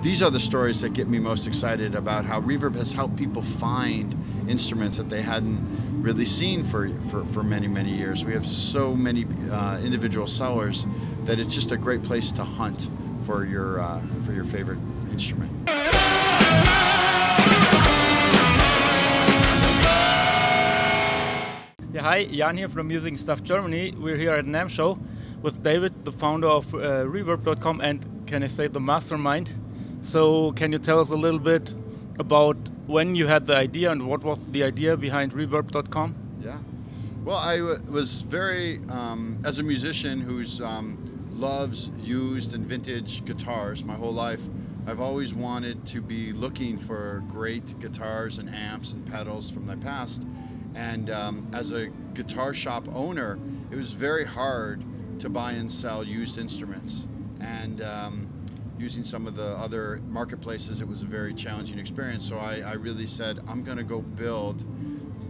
these are the stories that get me most excited about how reverb has helped people find instruments that they hadn't really seen for many, many years. We have so many individual sellers that it's just a great place to hunt for your favorite instrument. Yeah, hi, Jan here from nStuff Germany. We're here at NAMM show with David, the founder of reverb.com, and can I say the mastermind. So can you tell us a little bit about when you had the idea and what was the idea behind reverb.com? Yeah, well, I was very, as a musician who's loves used and vintage guitars my whole life, I've always wanted to be looking for great guitars and amps and pedals from my past. And as a guitar shop owner, it was very hard to buy and sell used instruments. And using some of the other marketplaces, it was a very challenging experience. So I really said, I'm going to go build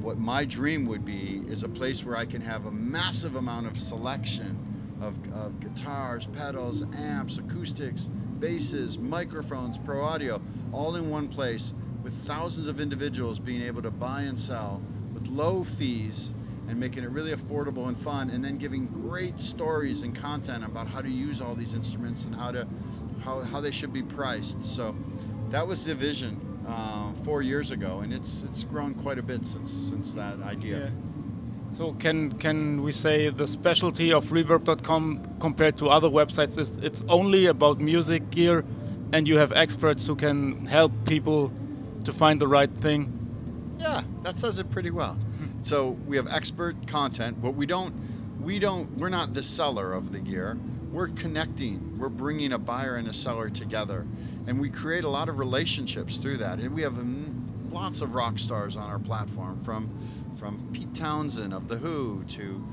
what my dream would be, is a place where I can have a massive amount of selection of guitars, pedals, amps, acoustics, basses, microphones, pro audio, all in one place, with thousands of individuals being able to buy and sell with low fees and making it really affordable and fun, and then giving great stories and content about how to use all these instruments and how they should be priced. So that was the vision 4 years ago, and it's grown quite a bit since that idea. Yeah. So can we say the specialty of reverb.com compared to other websites is it's only about music gear, and you have experts who can help people to find the right thing? Yeah, that says it pretty well. So we have expert content, but we're not the seller of the gear. We're connecting, we're bringing a buyer and a seller together, and we create a lot of relationships through that. And we have lots of rock stars on our platform, from Pete Townsend of The Who to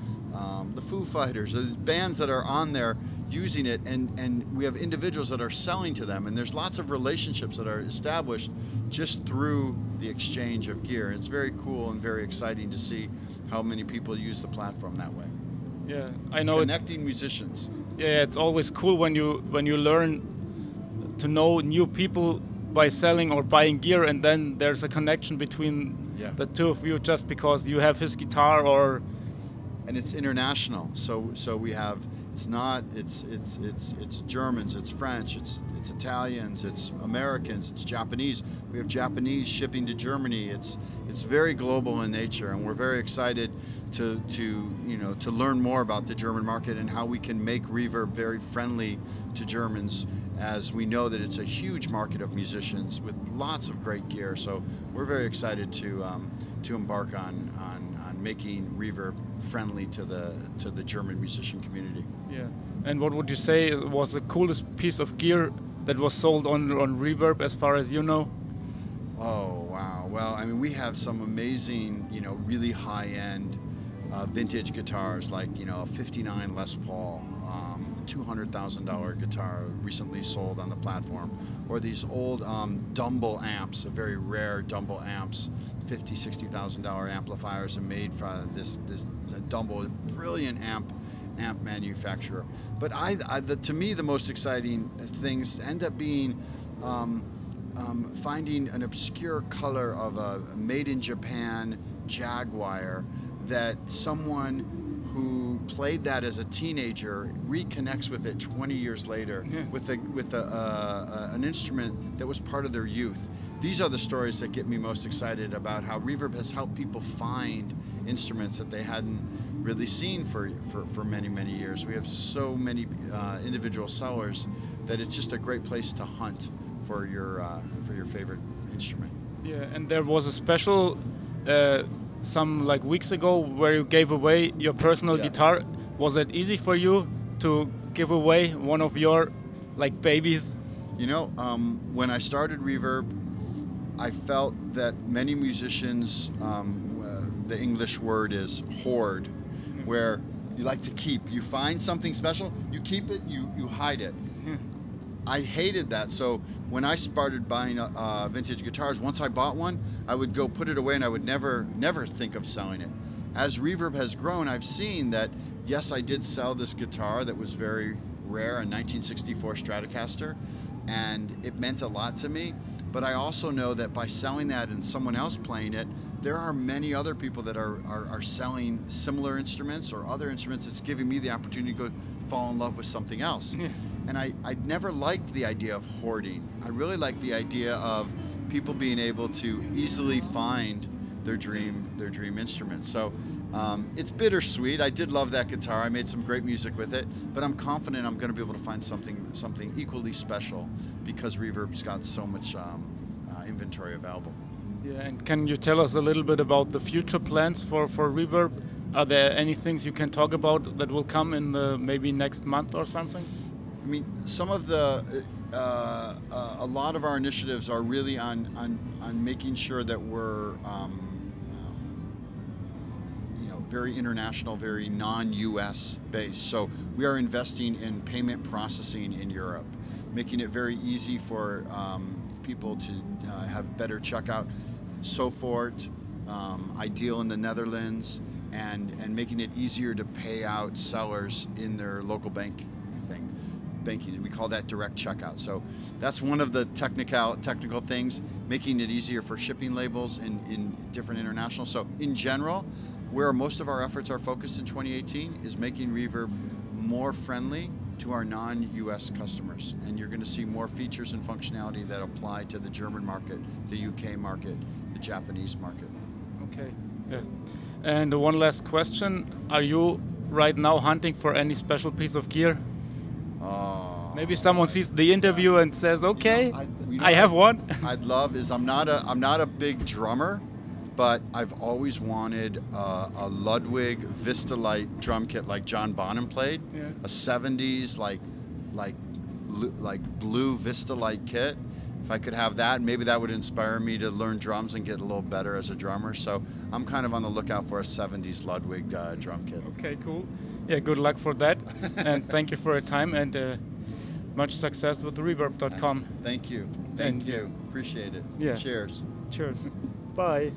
the Foo Fighters, the bands that are on there using it, and we have individuals that are selling to them, and there's lots of relationships that are established just through the exchange of gear. It's very cool and very exciting to see how many people use the platform that way. Yeah, so I know. Connecting musicians. Yeah, it's always cool when you learn to know new people by selling or buying gear, and then there's a connection between the two of you just because you have his guitar. Or and it's international, so we have it's Germans, it's French, it's Italians, it's Americans, it's Japanese. We have Japanese shipping to Germany. It's very global in nature, and we're very excited to learn more about the German market and how we can make reverb very friendly to Germans, as we know that it's a huge market of musicians with lots of great gear. So we're very excited to embark on making reverb friendly to the German musician community. Yeah. And what would you say was the coolest piece of gear that was sold on reverb, as far as you know? Oh wow! Well, I mean, we have some amazing, really high-end vintage guitars, like a '59 Les Paul, $200,000 guitar recently sold on the platform, or these old Dumble amps, very rare Dumble amps, $50,000, $60,000 amplifiers, are made from this Dumble, brilliant amp manufacturer. But to me, the most exciting things end up being finding an obscure color of a made in Japan Jaguar that someone who played that as a teenager reconnects with it 20 years later, with an instrument that was part of their youth. These are the stories that get me most excited about how reverb has helped people find instruments that they hadn't really seen for many, many years. We have so many individual sellers that it's just a great place to hunt for your favorite instrument. Yeah, and there was a special some weeks ago where you gave away your personal guitar. Was it easy for you to give away one of your babies? When I started reverb, I felt that many musicians, the English word is hoard, where you like to keep. You find something special, you keep it, you hide it. I hated that. So when I started buying vintage guitars, once I bought one, I would go put it away, and I would never think of selling it. As reverb has grown, I've seen that, yes, I did sell this guitar that was very rare, a 1964 Stratocaster, and it meant a lot to me. But I also know that by selling that and someone else playing it, there are many other people that are selling similar instruments or other instruments. It's giving me the opportunity to go fall in love with something else. Yeah. And I never liked the idea of hoarding. I really liked the idea of people being able to easily find their dream instrument. So it's bittersweet. I did love that guitar. I made some great music with it, but I'm confident I'm going to be able to find something equally special because Reverb's got so much inventory available. Yeah, and can you tell us a little bit about the future plans for Reverb? Are there any things you can talk about that will come in the maybe next month or something? I mean, some of the a lot of our initiatives are really on making sure that we're very international, very non-US based. So we are investing in payment processing in Europe, making it very easy for people to have better checkout. Sofort, Ideal in the Netherlands, and making it easier to pay out sellers in their local banking. We call that direct checkout. So that's one of the technical things, making it easier for shipping labels in different international. So in general, where most of our efforts are focused in 2018 is making Reverb more friendly to our non-US customers. And you're going to see more features and functionality that apply to the German market, the UK market, the Japanese market. Okay. Yes. And one last question. Are you right now hunting for any special piece of gear? Maybe someone sees the interview and says, okay, I have one. I'd love is I'm not a big drummer, but I've always wanted a Ludwig Vistalite drum kit like John Bonham played, yeah. A 70s like blue Vistalite kit. If I could have that, maybe that would inspire me to learn drums and get a little better as a drummer. So I'm kind of on the lookout for a 70s Ludwig drum kit. Okay, cool. Yeah, good luck for that. And thank you for your time, and much success with reverb.com. Thank you. Thank you. Appreciate it. Yeah. Cheers. Cheers. Bye.